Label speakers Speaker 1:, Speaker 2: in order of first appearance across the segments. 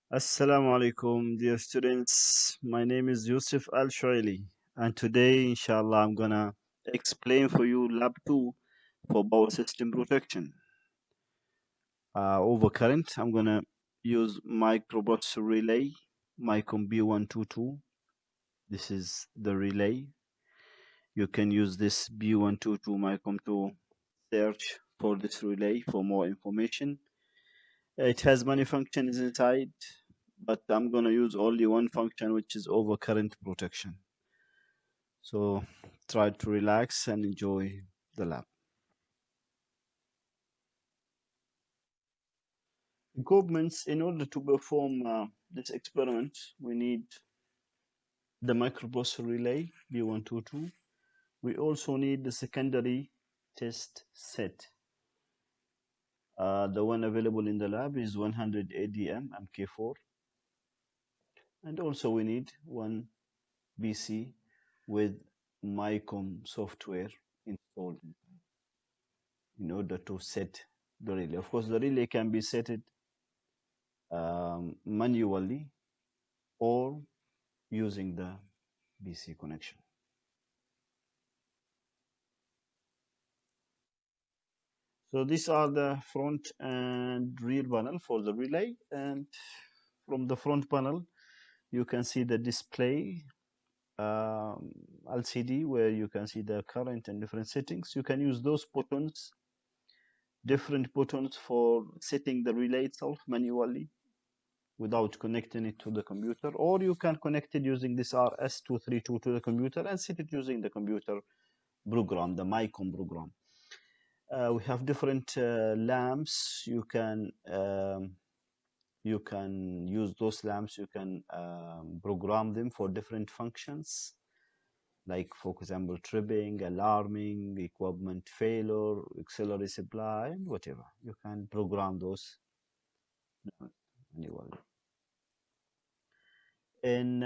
Speaker 1: Assalamu alaikum, dear students. My name is Yousuf ALshaili, and today, inshallah, I'm gonna explain for you Lab 2 for power system protection. Over current, I'm gonna use microprocessor relay, Micom P122. This is the relay. You can use this P122 Micom to search for this relay for more information. It has many functions inside, but I'm gonna use only one function, which is over current protection. So try to relax and enjoy the lab. Equipments, in order to perform this experiment, we need the microprocessor relay B122. We also need the secondary test set. The one available in the lab is 100 ADM MK4. And also we need one PC with Micom software installed in order to set the relay. Of course, the relay can be set manually or using the PC connection. So these are the front and rear panel for the relay, and from the front panel you can see the display LCD where you can see the current and different settings. You can use those buttons, different buttons, for setting the relay itself manually without connecting it to the computer, or you can connect it using this RS232 to the computer and set it using the computer program, the Micom program. We have different lamps. You can use those lamps. You can program them for different functions, like, for example, tripping, alarming, equipment failure, auxiliary supply, and whatever. You can program those manually. In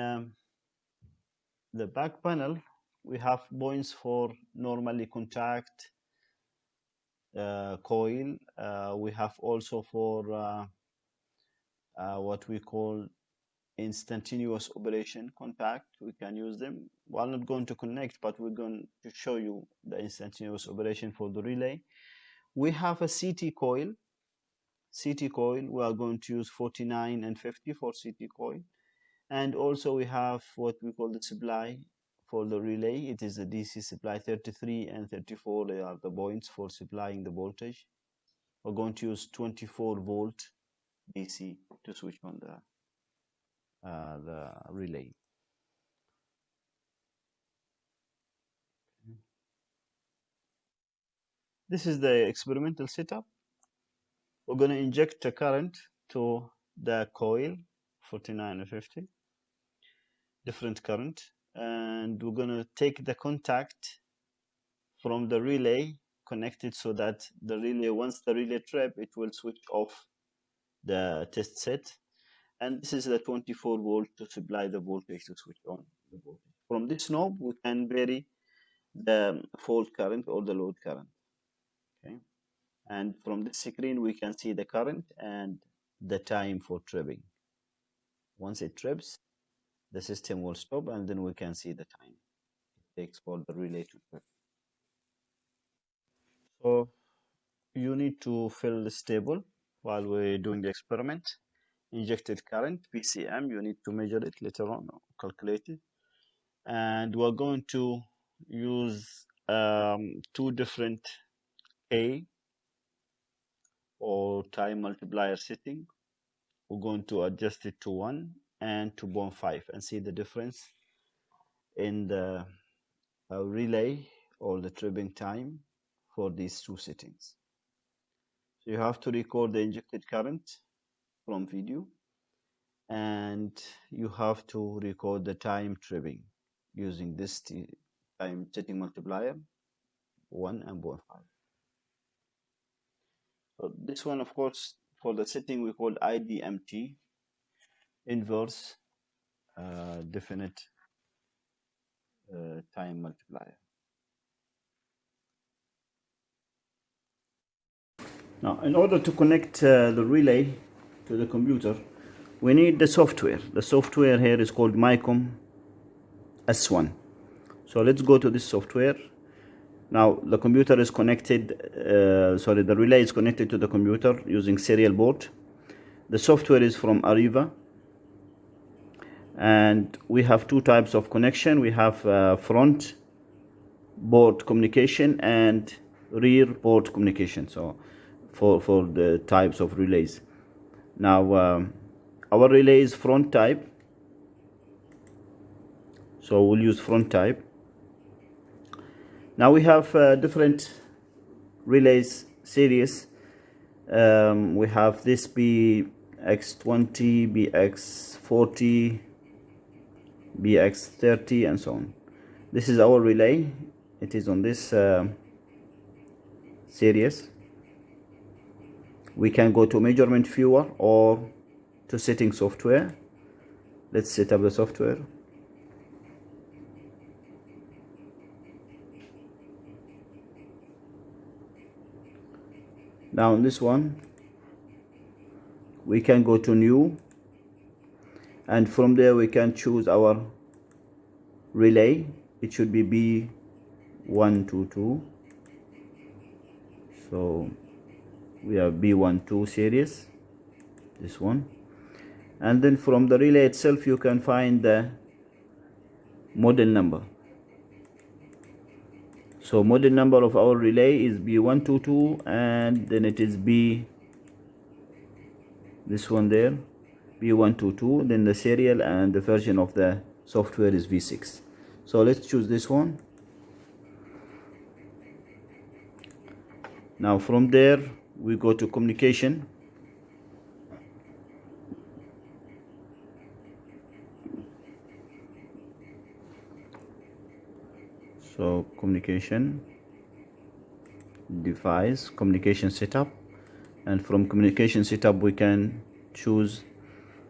Speaker 1: the back panel, we have points for normally contact coil. We have also for what we call instantaneous operation contact. We can use them. Well, I'm not going to connect, but we're going to show you the instantaneous operation for the relay. We have a CT coil. CT coil, we are going to use 49 and 50 for CT coil. And also we have what we call the supply for the relay. It is a DC supply. 33 and 34, they are the points for supplying the voltage. We're going to use 24 volt DC to switch on the relay. This is the experimental setup. We're going to inject a current to the coil 49 and 50, different current, and we're going to take the contact from the relay connected so that the relay, once the relay trip, it will switch off the test set. And this is the 24 volt to supply the voltage to switch on the voltage. From this knob, we can vary the fault current or the load current. Okay, and from this screen we can see the current and the time for tripping. Once it trips, the system will stop, and then we can see the time it takes for the relay to trip. So you need to fill the stable while we're doing the experiment. Injected current, PCM, you need to measure it later on, calculate it. And we're going to use two different A or time multiplier setting. We're going to adjust it to 1 and 2.5 and see the difference in the relay or the tripping time for these two settings. So you have to record the injected current from video, and you have to record the time tripping using this time setting multiplier 1 and 0.5. So this one, of course, for the setting we call IDMT, inverse definite time multiplier. Now, in order to connect the relay to the computer, we need the software. The software here is called Micom S1. So let's go to this software. Now the computer is connected, the relay is connected to the computer using serial port. The software is from Arriva, and we have two types of connection. We have front port communication and rear port communication, so for the types of relays. Now our relay is front type, so we'll use front type. Now we have different relays series. We have this BX20, BX40, BX30, and so on. This is our relay. It is on this series. We can go to measurement viewer or to setting software. Let's set up the software. Now on this one, we can go to new, and from there we can choose our relay. It should be B122. So we have B12 series, this one, and then from the relay itself you can find the model number. So model number of our relay is B122, and then it is this one there, B122. Then the serial and the version of the software is V6. So let's choose this one. Now from there we go to communication. So communication device, communication setup, and from communication setup we can choose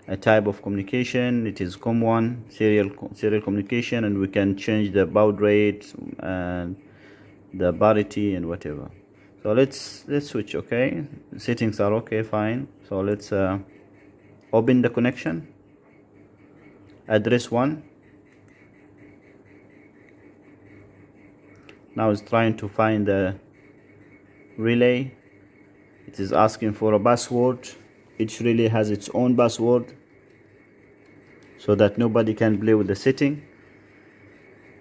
Speaker 1: a type of communication. It is COM1, serial communication, and we can change the baud rate and the parity and whatever. So let's switch. Okay, settings are okay, fine. So let's open the connection. Address 1. Now it's trying to find the relay. It is asking for a password. Each relay has its own password so that nobody can play with the setting.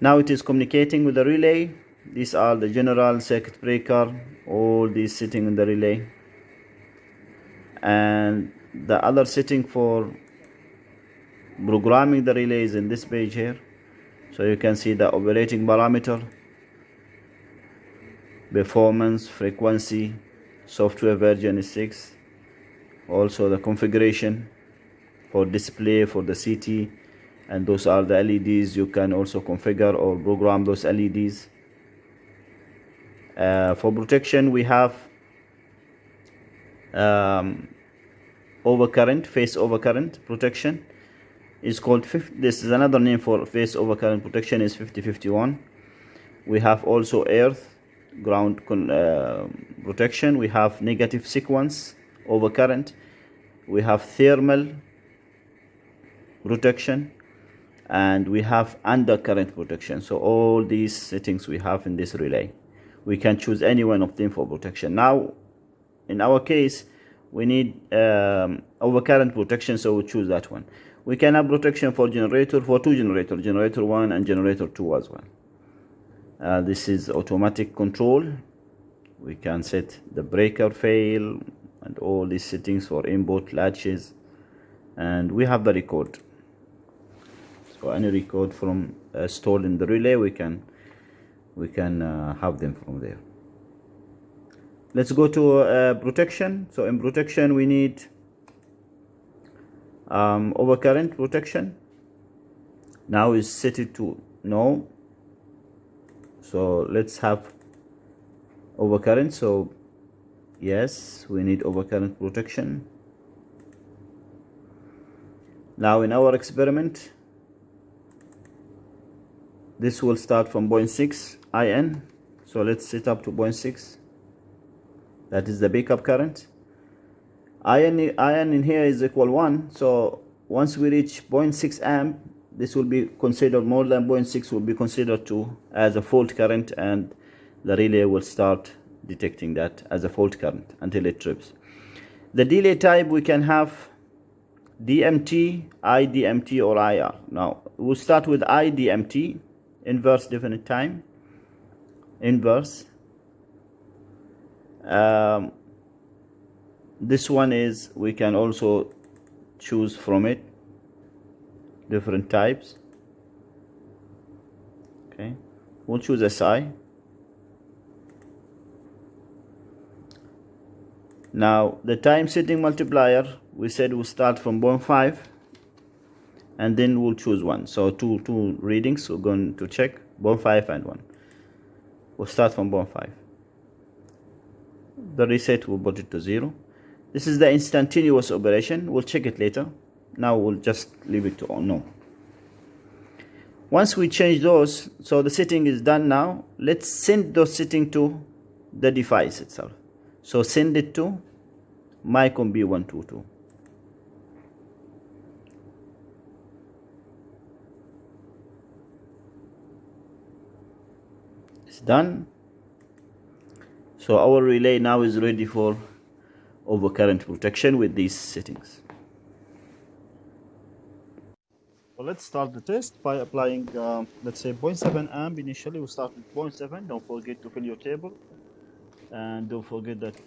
Speaker 1: Now it is communicating with the relay. These are the general circuit breaker, all these sitting in the relay, and the other setting for programming the relay is in this page here. So you can see the operating parameter, performance, frequency, software version is 6, also the configuration for display for the CT, and those are the LEDs. You can also configure or program those LEDs. For protection we have overcurrent, phase overcurrent protection is called this is another name for phase overcurrent protection is 5051. We have also earth ground protection. We have negative sequence overcurrent. We have thermal protection, and we have undercurrent protection. So all these settings we have in this relay. We can choose any one of them for protection. Now in our case we need overcurrent protection, so we choose that one. We can have protection for generator, for two generators, generator 1 and generator 2 as well. This is automatic control. We can set the breaker fail and all these settings for input latches, and we have the record. So any record from stored in the relay we can have them from there. Let's go to protection. So in protection we need overcurrent protection. Now is set it to no. So let's have overcurrent. So yes, we need overcurrent protection. Now in our experiment, this will start from 0.6 IN. So let's set up to 0.6. That is the backup current. iron in here is equal 1, so once we reach 0.6 amp, this will be considered more than 0.6 will be considered to as a fault current, and the relay will start detecting that as a fault current until it trips. The delay type, we can have DMT, IDMT, or IR. Now we'll start with IDMT, inverse definite time, inverse. This one is, we can also choose from it different types. Okay, we'll choose SI. Now the time setting multiplier, we said we'll start from 0.5 and then we'll choose one. So two readings we're going to check, 0.5 and 1. We'll start from 0.5. The reset, we'll put it to 0. This is the instantaneous operation. We'll check it later. Now we'll just leave it to on no. Once we change those, so the setting is done now, let's send those settings to the device itself. So send it to Micom P122. It's done. So our relay now is ready for overcurrent protection with these settings. So let's start the test by applying, let's say 0.7 amp initially. We'll start with 0.7. Don't forget to fill your table. And don't forget that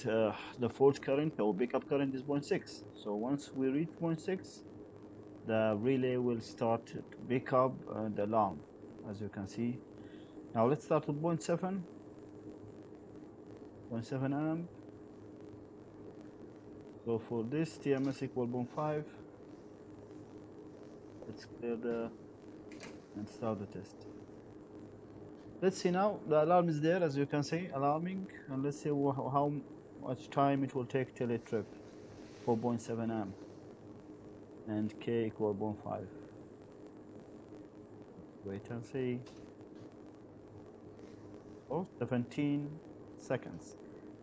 Speaker 1: the fault current or backup current is 0.6. So once we reach 0.6, the relay will start to pick up the alarm, as you can see. Now let's start with 0.7. 0.7 amp. So for this, TMS equal 0.5. Let's clear and start the test. Let's see now, the alarm is there, as you can see, alarming, and let's see how much time it will take till it trips for 0.7 amp and K equal 0.5. Wait and see. Oh, 17 seconds.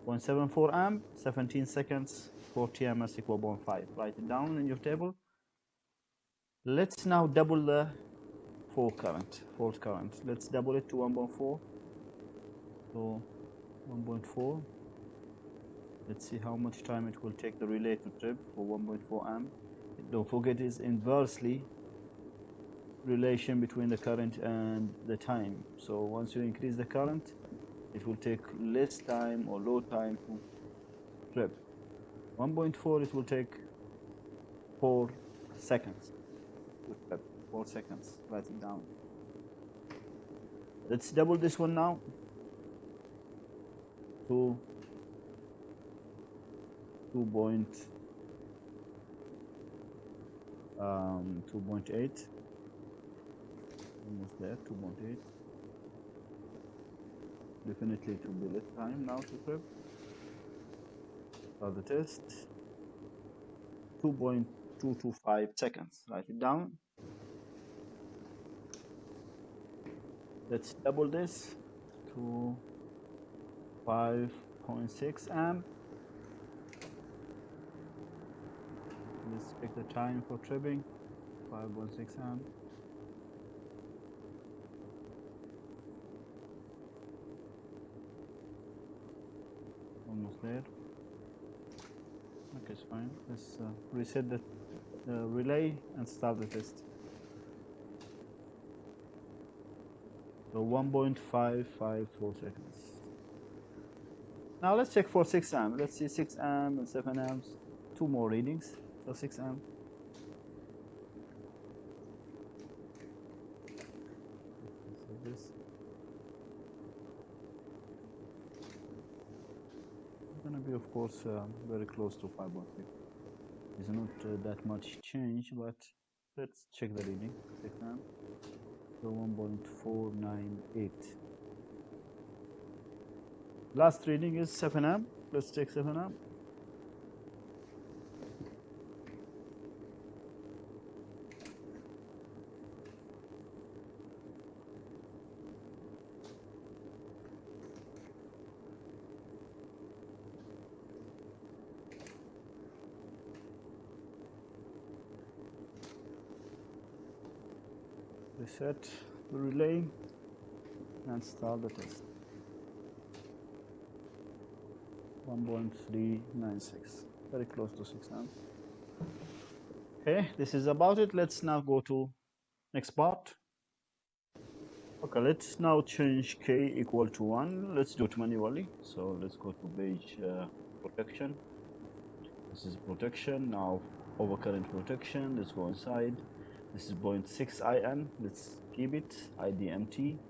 Speaker 1: 0.74 amp, 17 seconds for TMS equal 0.5. Write it down in your table. Let's now double the fault current. Let's double it to 1.4. So 1.4. Let's see how much time it will take the relay to trip for 1.4 amp. Don't forget, it's inversely relation between the current and the time. So once you increase the current, it will take less time or low time to trip. 1.4, it will take 4 seconds to trip. 4 seconds. Write it down. Let's double this one now to 2.8. Almost there. 2.8. Definitely it will be less time now to trip. Start the test. 2.225 seconds. Write it down. Let's double this to 5.6 amp. Let's check the time for tripping. 5.6 amp. Almost there. Okay, it's fine. Let's reset the relay and start the test. So 1.554 seconds. Now let's check for 6 amp. Let's see 6 amp and 7 amps. 2 more readings. So 6 amp. So this. It's gonna be, of course, very close to 5.6. It's not that much change, but let's check the reading. 6 amp. So 1.498. Last reading is 7 amp. Let's check 7 amp. Reset the relay and start the test. 1.396, very close to 6 amp. Okay, this is about it. Let's now go to next part. Okay, let's now change K equal to 1. Let's do it manually. So let's go to page protection. This is protection. Now overcurrent protection. Let's go inside. This is 0.6 IN. Let's keep it. ID empty.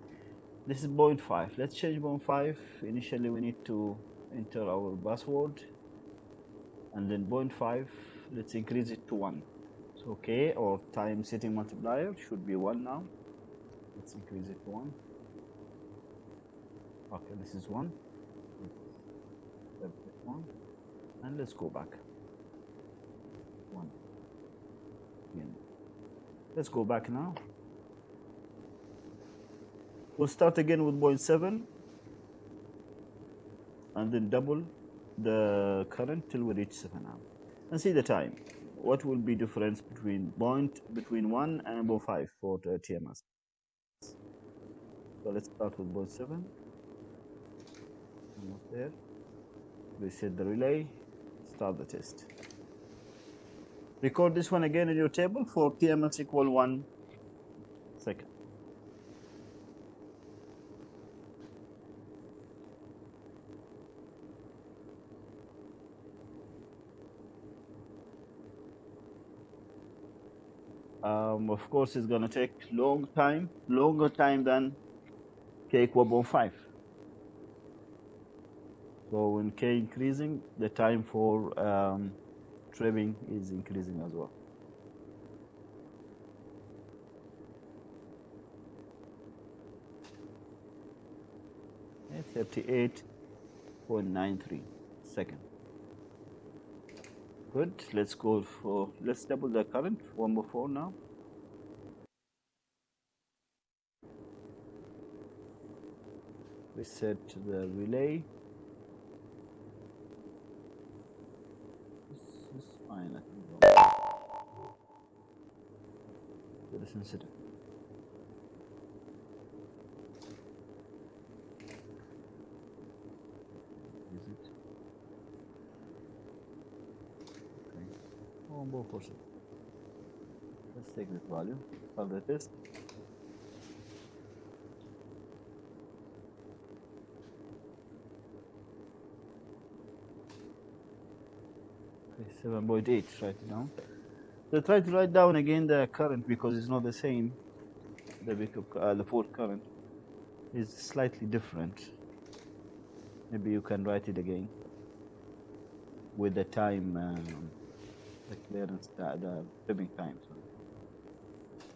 Speaker 1: This is 0.5. Let's change 0.5. Initially we need to enter our password. And then 0.5. Let's increase it to 1. So K or time setting multiplier should be 1 now. Let's increase it to 1. Okay, this is 1. And let's go back. 1. Again. Let's go back now. We'll start again with 0.7 and then double the current till we reach 7 amp. And see the time. What will be difference between 1 and 0.5 for the TMS? So let's start with 0.7. Almost there. Reset the relay. Start the test. Record this one again in your table for TMS equal 1 second. Of course, it's going to take longer time than K equal 0.5. So when K increasing, the time for trimming is increasing as well. Okay, 38.93 seconds. Good. Let's go for, let's double the current, 1/4 now. Reset the relay. This is fine, I think. Very sensitive. Is it? Okay. 1/4. Let's take this value. Start the test. 7.8, write it down. So try to write down again the current because it's not the same. The port current is slightly different. Maybe you can write it again with the time, the clearance, the trimming time.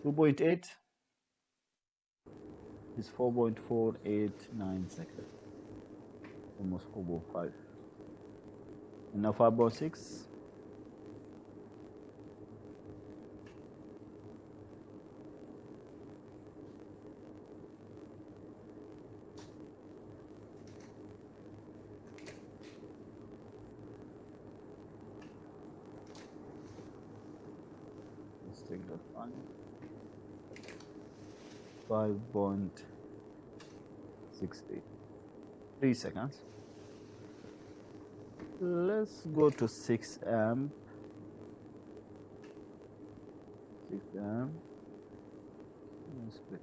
Speaker 1: 2.8 is 4.489 seconds, almost 4.5. And now 5.6. Let's take that one. 5.68. 3 seconds. Let's go to 6 amp. 6 amp. Let's quit.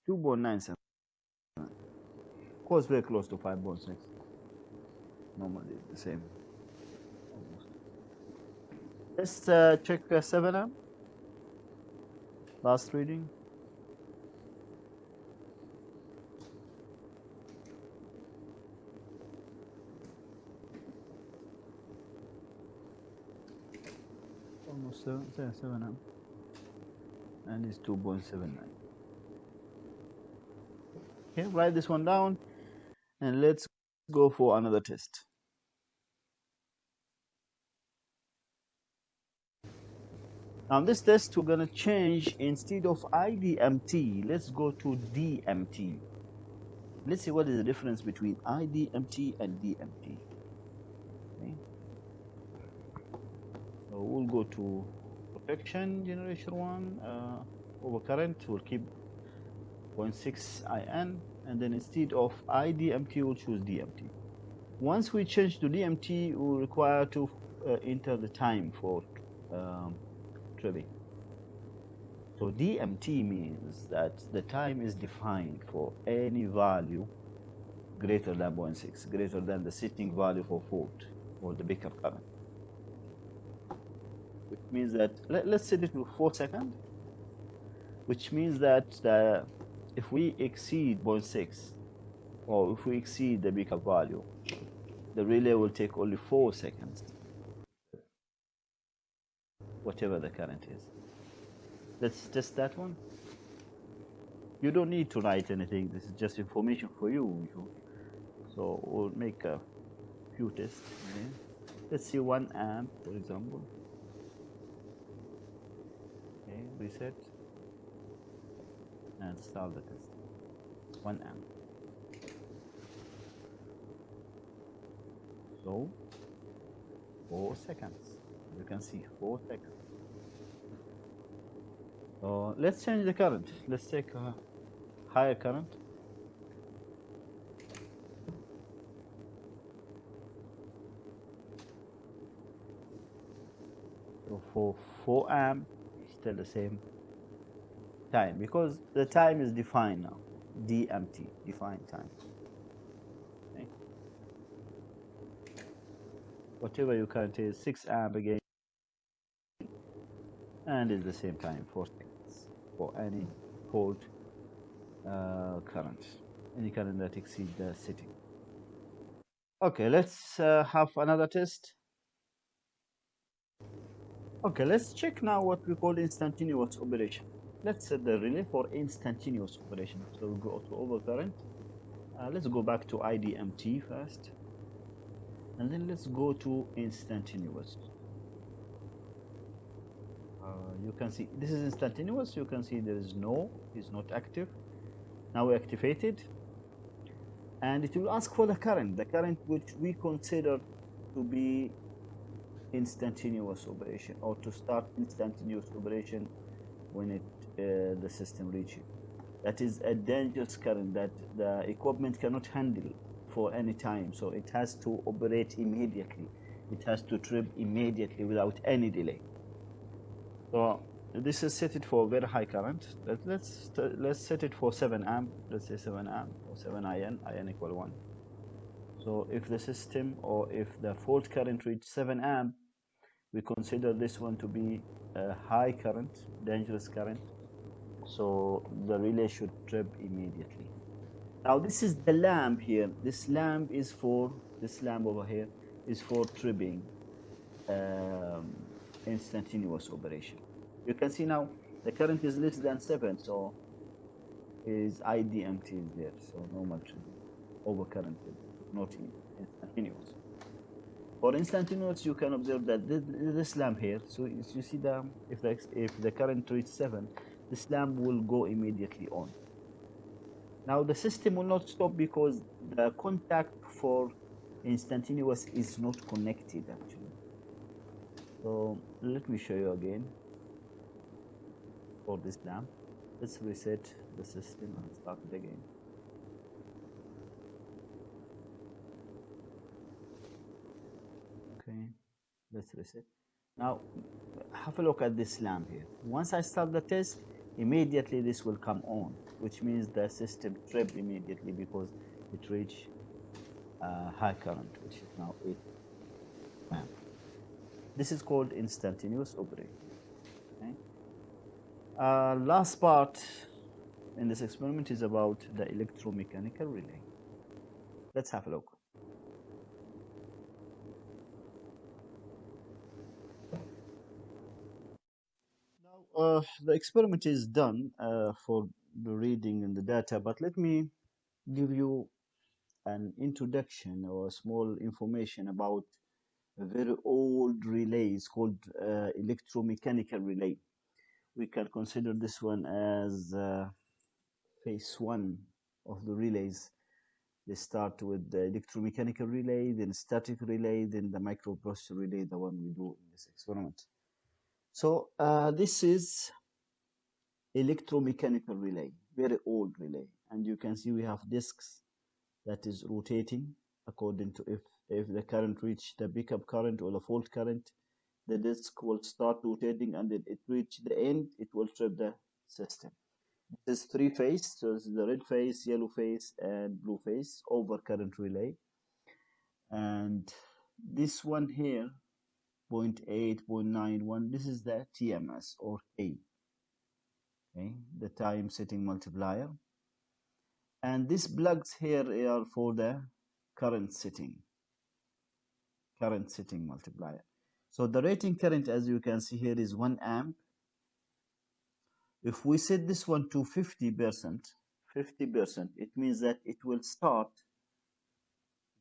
Speaker 1: $2.97. Of course, very close to 5.6. Normally the same. Almost. Let's check 7 amp. Last reading. Almost 7 amp. And it's 2.79. Okay, write this one down and let's go for another test. Now this test, we're gonna change, instead of IDMT, let's go to DMT. Let's see what is the difference between IDMT and DMT. Okay. So we'll go to protection generation 1, overcurrent, we'll keep 0.6 IN, and then instead of IDMT, we'll choose DMT. Once we change to DMT, we'll require to enter the time for tripping. So DMT means that the time is defined for any value greater than 0.6, greater than the setting value for fault or the backup current. Which means that, let's set it to 4 seconds, which means that if we exceed 0.6, or if we exceed the backup value, the relay will take only 4 seconds, whatever the current is. Let's test that one. You don't need to write anything. This is just information for you. So we'll make a few tests. Okay. Let's see 1 amp, for example. Okay, reset and start the test. 1 amp. So 4 seconds. You can see 4 seconds. So let's change the current. Let's take a higher current. So for 4 amp, still the same time, because the time is defined now. DMT, defined time. Okay. Whatever your current is, 6 amp again, and it's the same time, 4 seconds for any fault current, any current that exceeds the setting. Okay, let's have another test. Okay, let's check now what we call instantaneous operation. Let's set the relay for instantaneous operation. So we'll go to overcurrent. Let's go back to IDMT first, and then let's go to instantaneous. You can see this is instantaneous. You can see there is no, is not active. Now we activate it, and it will ask for the current which we consider to be instantaneous operation, or to start instantaneous operation when the system reaches. That is a dangerous current that the equipment cannot handle for any time, so it has to operate immediately. It has to trip immediately without any delay. So this is set it for very high current. Let's set it for 7 amp. Let's say 7 amp or 7 IN equal 1. So if the system, or if the fault current reaches 7 amp, we consider this one to be a high current, dangerous current. So the relay should trip immediately. Now this is the lamp here. This lamp over here is for tripping instantaneous operation. You can see now the current is less than 7, so is IDMT is there, so normal tripping, overcurrent, not instantaneous. For instantaneous, you can observe that this lamp here, so you see if the current reaches 7, this lamp will go immediately on. Now the system will not stop because the contact for instantaneous is not connected actually. So let me show you again for this lamp. Let's reset the system and start it again. Okay, let's reset. Now have a look at this lamp here. Once I start the test, immediately this will come on, which means the system tripped immediately because it reached high current, which is now 8 amp. This is called instantaneous operation. Okay? Last part in this experiment is about the electromechanical relay. Let's have a look. Now the experiment is done for the reading and the data, but let me give you an introduction or small information about a very old relay. It's called electromechanical relay. We can consider this one as phase one of the relays. They start with the electromechanical relay, then static relay, then the microprocessor relay, the one we do in this experiment. So this is electromechanical relay, very old relay. And you can see we have disks that is rotating according to if the current reach the pickup current or the fault current, the disk will start rotating, and then it reach the end, it will trip the system. This is three phase, so this is the red phase, yellow phase, and blue phase over current relay. And this one here, 0.8, 0.91, this is the TMS or K, okay, the time setting multiplier. And these plugs here are for the current setting multiplier. So the rating current, as you can see here, is 1 amp. If we set this one to 50%, it means that it will start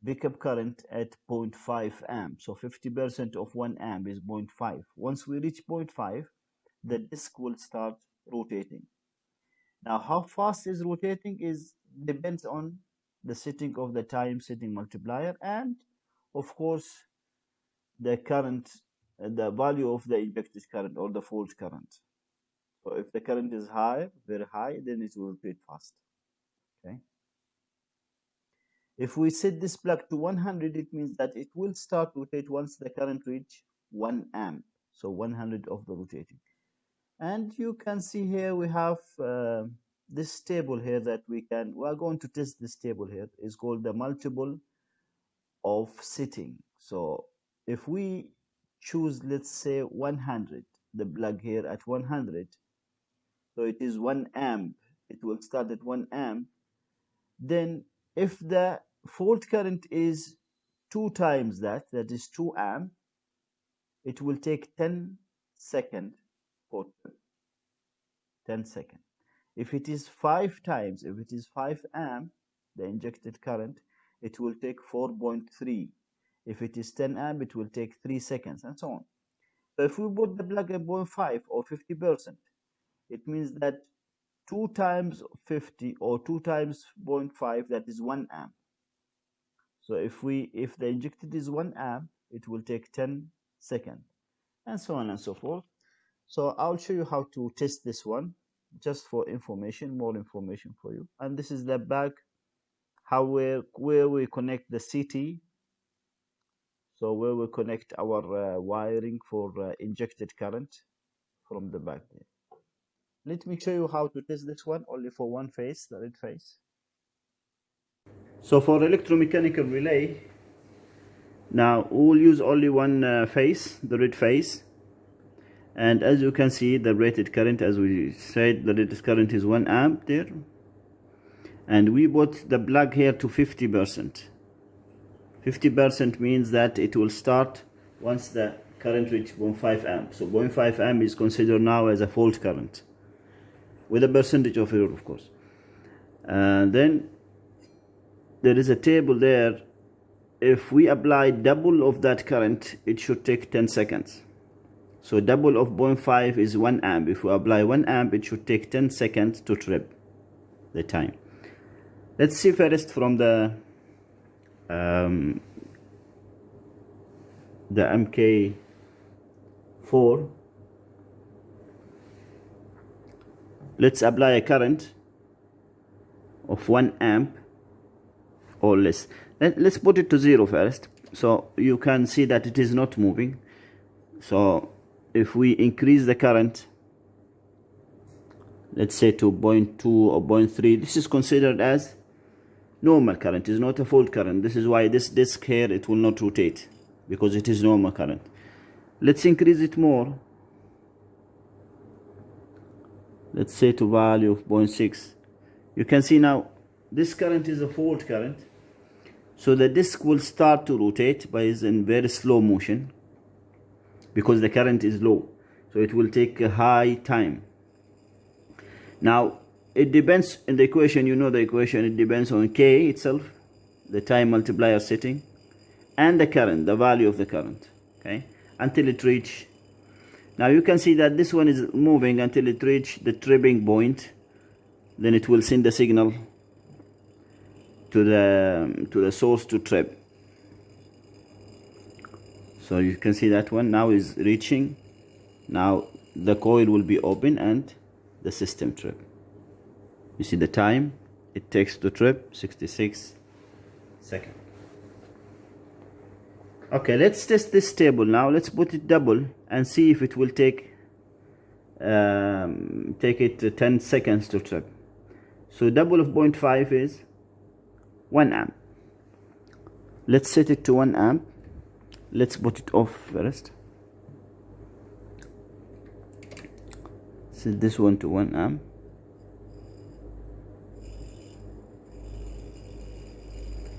Speaker 1: pickup current at 0.5 amp. So 50% of 1 amp is 0.5. Once we reach 0.5, the disk will start rotating. Now, how fast is rotating depends on the setting of the time setting multiplier, and of course the current, the value of the injected current or the fault current. So if the current is high, very high, then it will rotate fast. Okay. If we set this plug to 100, it means that it will start rotate once the current reach 1 amp. So 100 of the rotating. And you can see here we have this table here that we are going to test. This table here is called the multiple of setting. So if we choose, let's say 100, the plug here at 100, so it is 1 amp, it will start at 1 amp. Then if the fault current is 2 times that is 2 amp, it will take 10 seconds for 10 seconds. If it is 5 times, if it is 5 amp, the injected current, it will take 4.3. If it is 10 amp, it will take 3 seconds, and so on. So if we put the plug at 0.5 or 50%, it means that 2 times 50 or 2 times 0.5, that is 1 amp. So if the injected is 1 amp, it will take 10 seconds, and so on and so forth. So I'll show you how to test this one, just for information, more information for you. And this is the back, where we connect the CT. So where we connect our wiring for injected current from the back there. Let me show you how to test this one only for one phase, the red phase. So for electromechanical relay, now we'll use only one phase, the red phase. And as you can see, the rated current, as we said, the rated current is 1 amp there. And we put the plug here to 50%. 50% means that it will start once the current reaches 0.5 amp. So 0.5 amp is considered now as a fault current, with a percentage of error, of course. Then there is a table there. If we apply double of that current, it should take 10 seconds. So double of 0.5 is 1 amp. If we apply 1 amp, it should take 10 seconds to trip the time. Let's see first from the MK4. Let's apply a current of 1 amp or less. Let's put it to 0 first, so you can see that it is not moving. So if we increase the current, let's say to 0.2 or 0.3, this is considered as normal current. It is not a fault current. This is why this disk here, it will not rotate, because it is normal current. Let's increase it more. Let's say to value of 0.6. You can see now this current is a fault current, so the disk will start to rotate, but is in very slow motion because the current is low, so it will take a high time. Now it depends in the equation, you know the equation, it depends on K itself, the time multiplier setting, and the current, the value of the current, okay, until it reach. Now you can see that this one is moving until it reach the tripping point. Then it will send the signal to the source to trip. So you can see that one now is reaching. Now the coil will be open and the system trip. You see the time it takes to trip, 66 seconds. Okay, let's test this table now. Let's put it double and see if it will take it 10 seconds to trip. So double of 0.5 is 1 amp. Let's set it to 1 amp. Let's put it off first. Set this one to 1 amp.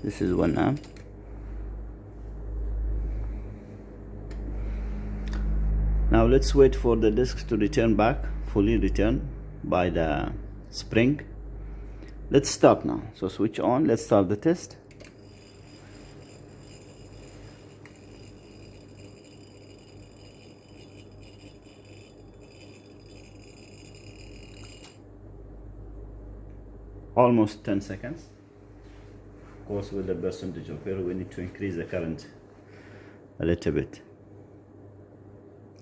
Speaker 1: This is 1 amp. Now let's wait for the disc to return back, fully return by the spring. Let's start now. So switch on, let's start the test. Almost 10 seconds. Of course, with the percentage of error, we need to increase the current a little bit.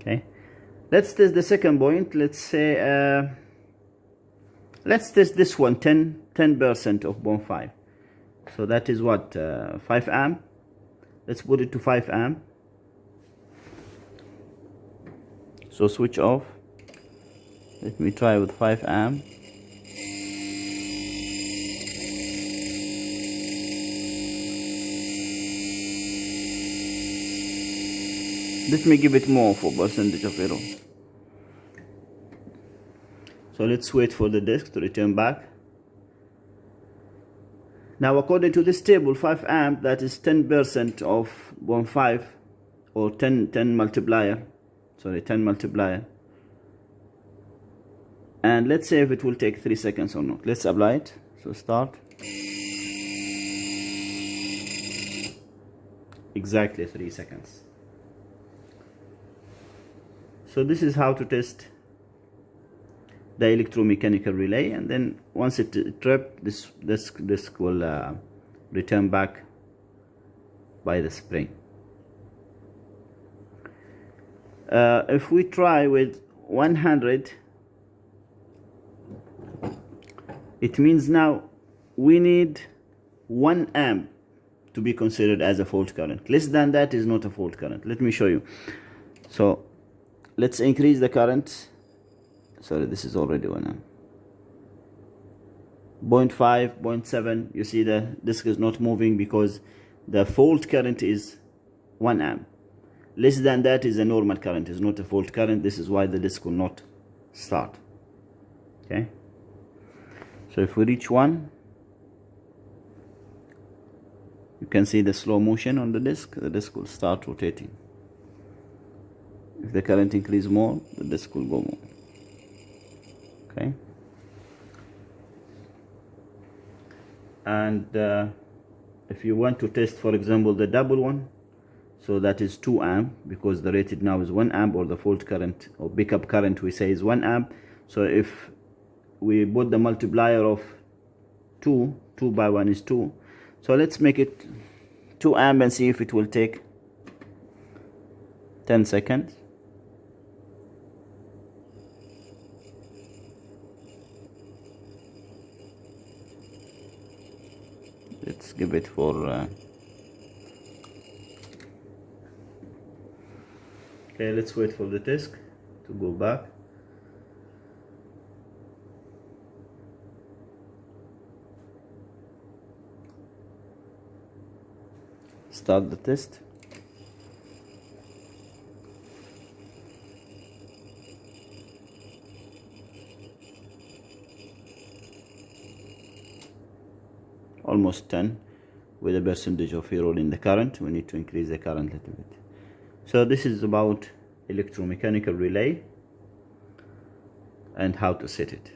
Speaker 1: Okay, let's test the second point. Let's say let's test this one, 10% of 0.5. So that is what, 5 amp. Let's put it to 5 amp. So switch off. Let me try with 5 amp. Let me give it more for percentage of error. So let's wait for the disk to return back. Now according to this table, 5 amp, that is 10% of 1.5, or 10 multiplier. Sorry, 10 multiplier. And let's see if it will take 3 seconds or not. Let's apply it. So start. Exactly 3 seconds. So this is how to test the electromechanical relay, and then once it trips, this disc will return back by the spring. If we try with 100, it means now we need 1 amp to be considered as a fault current. Less than that is not a fault current. Let me show you. So let's increase the current. Sorry, this is already 1 amp. 0.5, 0.7. You see the disc is not moving because the fault current is 1 amp. Less than that is a normal current, is not a fault current. This is why the disc will not start. Okay. So if we reach 1, you can see the slow motion on the disc will start rotating. If the current increase more, the disc will go more. Okay. And if you want to test, for example, the double one, so that is 2 amp, because the rated now is 1 amp, or the fault current or pickup current we say is 1 amp. So if we put the multiplier of 2 by 1 is 2. So let's make it 2 amp and see if it will take 10 seconds. Let's give it for okay, let's wait for the disk to go back. Start the test. Almost 10 with a percentage of error in the current. We need to increase the current a little bit. So this is about electromechanical relay and how to set it.